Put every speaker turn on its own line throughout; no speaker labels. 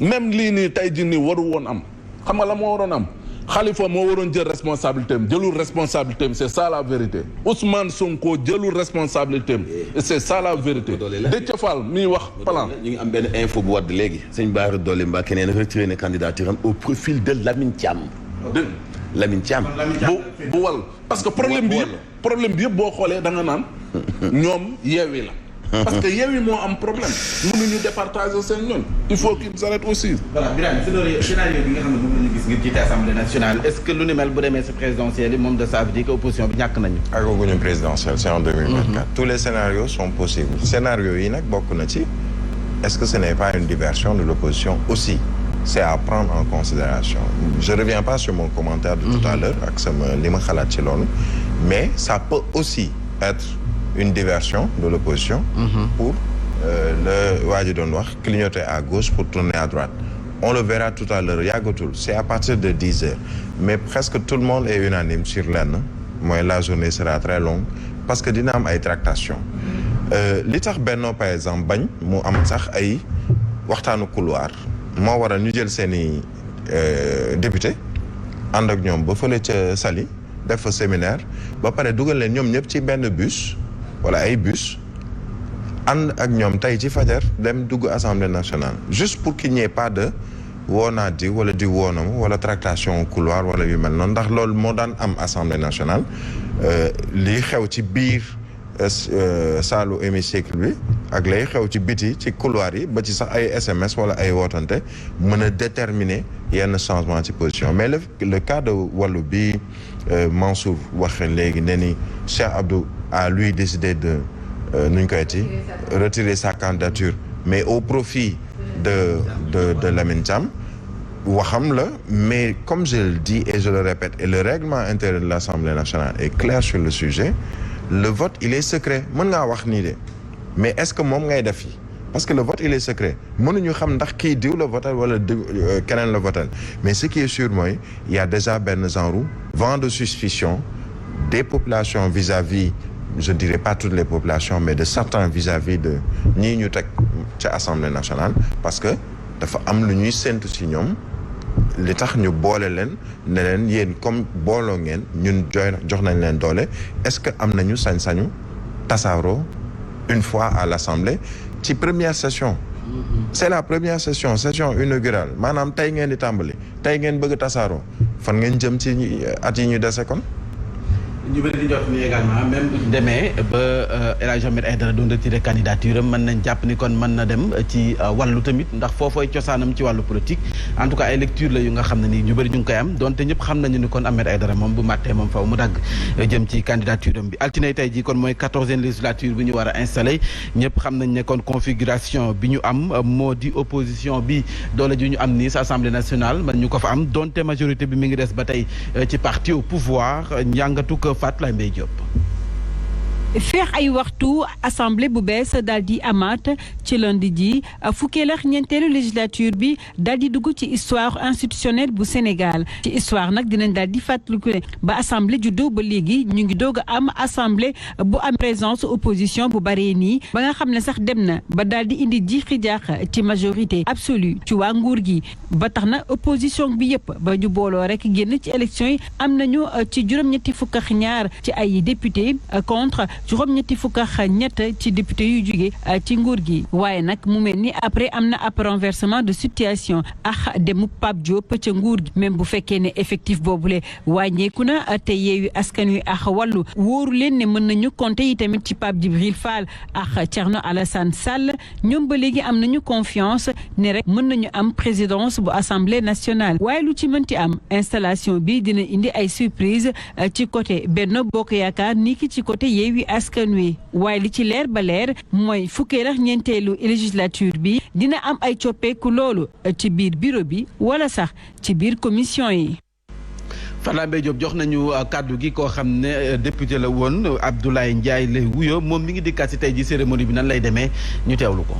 même lii nii tey jii nii waru woon am xam nga la moo waroon am Khalifa moo waroon jël responsabilité am jëlul responsabilité am c'est ça la vérité Ousmane Sonko jëlul responsabilité am et c'est ça la vérité. Déthié Fall miy wax plan.
ñu ngi am benn info bu wadd léegi sëñ Bara Dolly Mbacké nee na retiré na candidature am au profil de Lamine Thiam. Lamine Thiam
bu wal parce que problème bi yëpp boo xoolee da nga naan ñoom yeewi la. parce que Yewwi moo am problème mënuñu départager seen ñoon il faut qu'ils s'arrêtent aussi.
voilà Birame scénario bi nga xam ne moom la ñu gis ngir jiite assemblée nationale est-ce que lu ni mel bu demee si présidentielle yi moom de ça veut dire que opposition bi ñàkk nañu.
àggaguñu présidentielle c'est en 2024. Tous les scénarios sont possibles. scénario yi nag bokk na ci est-ce que ce n'est pas une diversion de l'opposition aussi. c'est à prendre en considération. Je reviens pas sur mon commentaire de tout à l'heure ak sama li ma xalaat ci loolu mais ça peut aussi être une diversion de l'opposition pour le waa ji doon wax clignoter à gauche pour tourner à droite. On le verra tout à l'heure yàggatul c'est à partir de 10 heures mais presque tout le monde est unanime sur lenn mooy la journée sera très longue parce que dina am ay tractations. Li tax Benno par exemple bañ mu am sax ay waxtaanu couloir moo waral ñu jël seeni député ànd ak ñoom ba fële ca Saly def fa séminaire ba pare dugal leen ñoom ñëpp ci benn bus wala ay bus ànd ak ñoom tey ci fajar dem dugg Assemblée nationale juste pour qu'il n'y ait pas de woonaa di wala di woonam wala tractation couloir wala yu mel noonu ndax loolu moo daan am Assemblée nationale lii xew ci biir saalu hémicycle bi ak lay xew ci biti ci couloir yi ba ci sax ay SMS wala ay wootante mën a déterminer yenn changement ci position mais le cas de wàllu bi Mansour waxe léegi ne ni Cheikh Abdou a lui décidé de nuñ koy ti retirer sa candidature mais au profit de Lamine Thiam waxam la mais comme je le dis et je le répète et le règlement intérieur de l'Assemblée nationale est clair sur le sujet le vote il est secret mën ngaa wax nii de mais est-ce que moom ngay def yi parce que le vote il est secret mënuñu xam ndax kii diw la votel wala diw keneen la votel mais ce qui est sûr mooy il y a déjà benn genre vent de suspicion des populations vis-à-vis je dirais pas toutes les populations mais de certains vis-à-vis de ñii ñu teg ca Assemblée nationale parce que dafa am lu ñuy séntu ci ñoom li tax ñu boole leen ne leen yéen comme booloo ngeen ñun jox nañ leen doole est-ce que am nañu sañ-sañu tasaaroo une fois à l'Assemblée ci première session c'est la première session inaugurale maanaam tey ngeen di tàmbali tey ngeen bëgg tasaaroo fan ngeen jëm ci at yi ñu dese kon
ñu bëri di jot ni également même demee ba El Hadj Ahmed Aïdara doon retiré candidature am mën nañ jàpp ni kon mën na dem ci wàllu tamit ndax foofooy cosaanam ci wàllu politique en tout cas ay lecture la yu nga xam ne nii ñu bëri ñu ngi koy am donte ñëpp xam nañu ni kon Ahmed Aïdara moom bu màttee moom faw mu dagg jëm ci candidature am bi altine tey jii kon mooy 14e législature bi ñu war a installé ñëpp xam nañ ne kon configuration bi ñu am moo di opposition bi doole ji ñu am nii sa assemblée nationale man ñu ko fa am donte majorité bi mi ngi des ba tey ci parti au pouvoir njàngatu ko Fatou Laye Mbaye Diop.
feex ay waxtu assemblée bu bees daal di amaat ci lundi ji fukkeel ak ñeenteelu législature bi daal di dugg ci histoire institutionnelle bu Sénégal ci histoire nag dinañ daal di fàttaliku ne ba assemblée juddoo ba léegi ñu ngi doog a am assemblée bu am présence opposition bu baree nii ba nga xam ne sax dem na ba daal di indi jiixi jaax ci majorité absolue ci waa nguur gi ba tax na opposition bi yëpp ba ñu booloo rek génn ci élection yi am nañu ci juróom-ñetti fukk ak ñaar ci ay député contre juróom-ñetti fukk ak ñett ci député yu jóge ci nguur gi waaye nag mu mel ni après am na ab renversement de situation ak demu Pape Diop ca nguur gi même bu fekkee ne effectif boobule wàññeeku na te Yewwi Askan Wi ak Wallu wóoru leen ne mën nañu compter yi tamit ci Pape Djibril Fall ak Thierno Alassane Sall ñoom ba léegi am nañu confiance ne rek mën nañu am présidence bu assemblée nationale waaye lu ci mënti am installation bi dina indi ay surprise ci côté Benno Bokk Yaakaar ni ki ci côté Yewwi Askan Wi waaye li ci leer ba leer mooy fukkeel ak ñeenteelu législature bi dina am ay coppeeku loolu ci biir bureau bi wala sax ci biir commission yi.
Fala Mbaye Diop jox nañu kàddu gi koo xam ne député la woon Abdoulaye Ndiaye lay wuyoo moom mi ngi dikkaat si tey ji cérémonie bi nan lay demee ñu teewlu ko.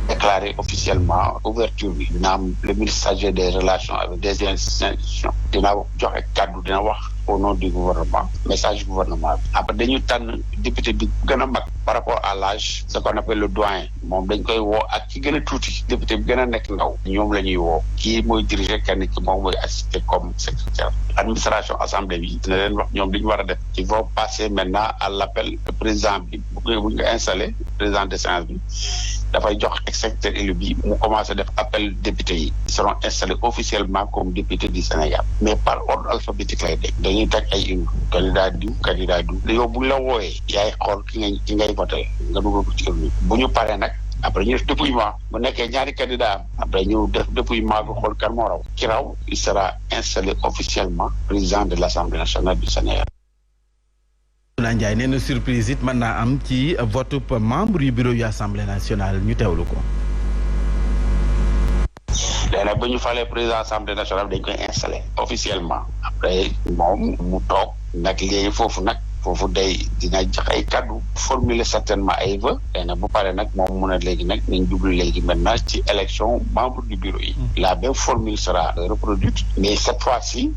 Déclaré officiellement ouverture bi dina am le ministre chargé des relations avec des institutions dina joxe kàddu dina wax au nom du gouvernement message du gouvernement bi après dañu tànn député bi gën a mag par rapport à l'âge ce qu'on appelle le doyen moom dañ koy woo ak ki gën a tuuti député bi gën a nekk ndaw ñoom la ñuy woo kii mooy diriger kenn ki moom mooy assister comme secrétaire administration assemblée bi dina leen wax ñoom li ñu war a def ils vont passer maintenant à l'appel le président bi bu ñu ko installé président de séance bi dafay jox secrétaire élu bi mu commencé def appel député yi ils seront installés officiellement comme député du Sénégal mais par ordre alphabétique lay dégg dañuy teg ay candidat diw yow bu ñu la wooyee yaay xool ki ngay voté nga dugal ko ci urne bu ñu paree nag après ñu def dépouillement bu nekkee ñaari candidat après ñu def dépouillement bi xool kan moo raw ki raw il sera installé officiellement président de l'Assemblée nationale du Sénégal.
Abdoulaye Ndiaye nee na surprise it mën naa am ci vote membre yu bureau yu Assemblée nationale ñu teewlu ko.
léegi nag ba ñu falee président Assemblée nationale dañ koy installé officiellement après moom mu toog nag léegi foofu dina jox ay kaddu formuler certainement ay vœux léegi nag bu paree nag moom mun a léegi nag nañ jublu léegi maintenant ci élection membre du bureau yi la même formule sera reproduite mais cette fois-ci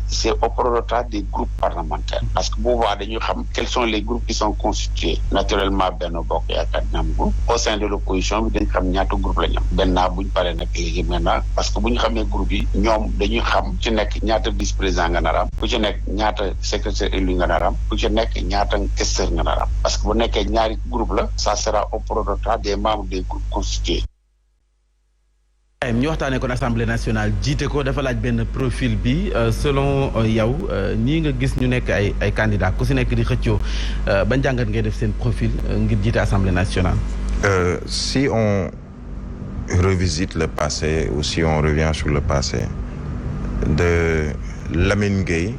c'est au prorata des groupes parlementaires parce que boobaa dañuy xam quels sont les groupes qui sont constitués naturellement Benno Bokk Yaakaar dina am groupe au sein de l'opposition bi dañ xam ñaata groupe la ñu am maintenant buñ paree nag léegi maintenant parce que bu ñu xamee groupe yi ñoom dañuy xam ci nekk ñaata vice président nga nar a am ku ci nekk ñaata secrétaire élu nga nar a am nekk ñaata questeur nga nar a am parce que bu nekkee ñaari groupe la ça sera au prorata des membres des groupes constitués.
ñu waxtaanee kon Assemblée nationale jiite ko dafa laaj benn profil bi selon yow ñii nga gis ñu nekk ay candidats ku si nekk di xëccoo ban jàngat ngay def seen profil ngir jiite Assemblée nationale.
Si on revisite le passé ou si on revient sur le passé de Lamine Gueye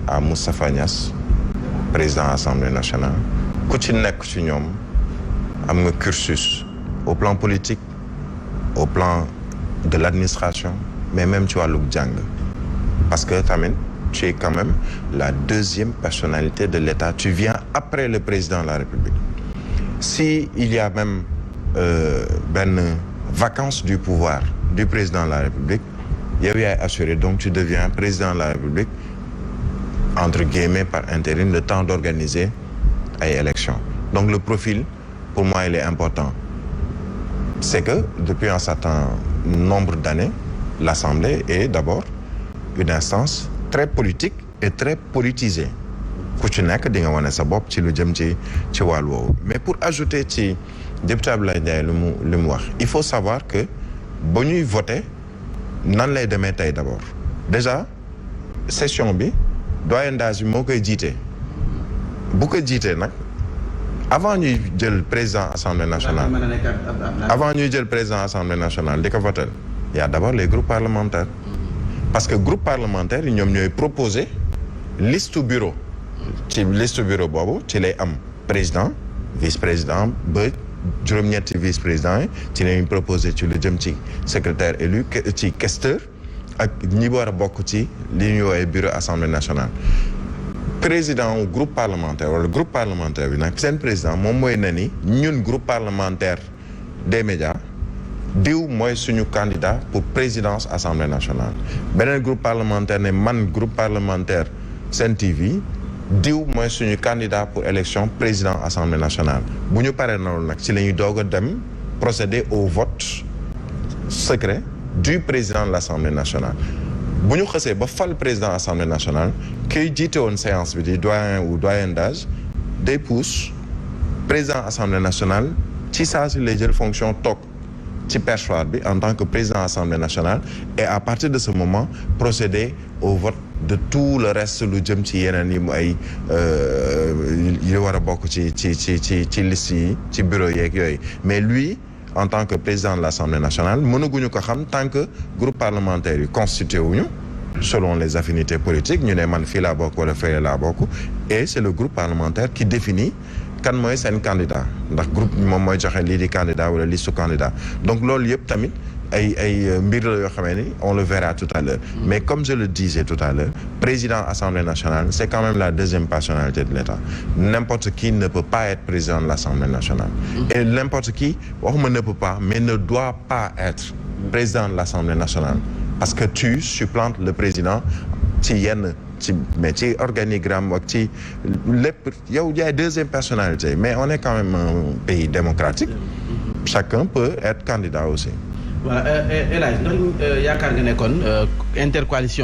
à Moustapha Niasse président Assemblée nationale ku ci nekk ci ñoom am nga cursus au plan politique au plan de l'administration mais même ci wàllu jàng parce que tamit tu es quand même la deuxième personnalité de l'État tu viens après le président de la République si il y a même benn vacance du pouvoir du président de la République yow yaay assuré donc tu deviens président de la République entre guillemets par intérim le temps d'organiser ay élections donc le profil pour moi il est important c'est que depuis un certain nombre d'années l'Assemblée est d'abord une instance très politique et très politisée ku ci nekk di nga wane sa bopp ci lu jëm ci wàll woowu mais pour ajouter ci député Abdoulaye Ndiaye li mu wax il faut savoir que ba ñuy voter nan lay demee tey d'abord déjà session bi doyen d'âge bi moo koy jiite bu ko jiitee nag avant ñuy jël président assemblée nationale di ko voter il y a d'abord les groupes parlementaires parce que groupe parlementaire yi ñoom ñooy proposer liste bureau ci liste bureau boobu ci lay am président vice-président ba juróom-ñetti vice-président yi ci lañuy proposer ci lu jëm ci secrétaire élu ci questeur ak ñi war a bokk ci li ñuy woowee bureau assemblée nationale président groupe parlementaire wala groupe parlementaire bi nag seen président moom mooy na ni ñun groupe parlementaire des médias diw mooy suñu candidat pour présidence assemblée nationale beneen groupe parlementaire ne man groupe parlementaire Sen TV diw mooy suñu candidat pour élection président assemblée nationale bu ñu paree noonu nag ci la ñuy doog a dem procéder au vote secret du président de l'Assemblée nationale bu ñu xësee ba fal président Assemblée nationale kiy jiite woon séance bi di doyen ou doyenne d'âge day pousse président Assemblée nationale ci saa si lay jël fonction toog ci perchoir bi en tant que président Assemblée nationale et à partir de ce moment procéder au vote de tout le reste lu jëm ci yeneen yi mu ay yi war a bokk ci liste yi ci bureau yeeg yooyu mais lui en tant que président de l'Assemblée nationale mënaguñu ko xam tant que groupe parlementaire yi constitué wuñu selon les affinités politiques ñu ne man fii laa bokk wala fee laa bokk et c'est le groupe parlementaire qui définit kan mooy seen candidat ndax groupe moom mooy joxe lii di candidat wala liste candidat donc loolu yëpp tamit ay mbir la yoo xamee ni on le verra tout à l'heure mais comme je le disais tout à l'heure président Assemblée nationale c'est quand même la deuxième personnalité de l'État n'importe qui ne peut pas être président de l'Assemblée nationale et n'importe qui waxuma ne peut pas mais ne doit pas être président de l'Assemblée nationale parce que tu supplantes le président ci yenn mais ci organigramme ak ci lépp yow yaay deuxième personnalité mais on est quand même un pays démocratique chacun peut être candidat aussi.
voilà El Hadj ndax yaakaar nga ne kon intercoalition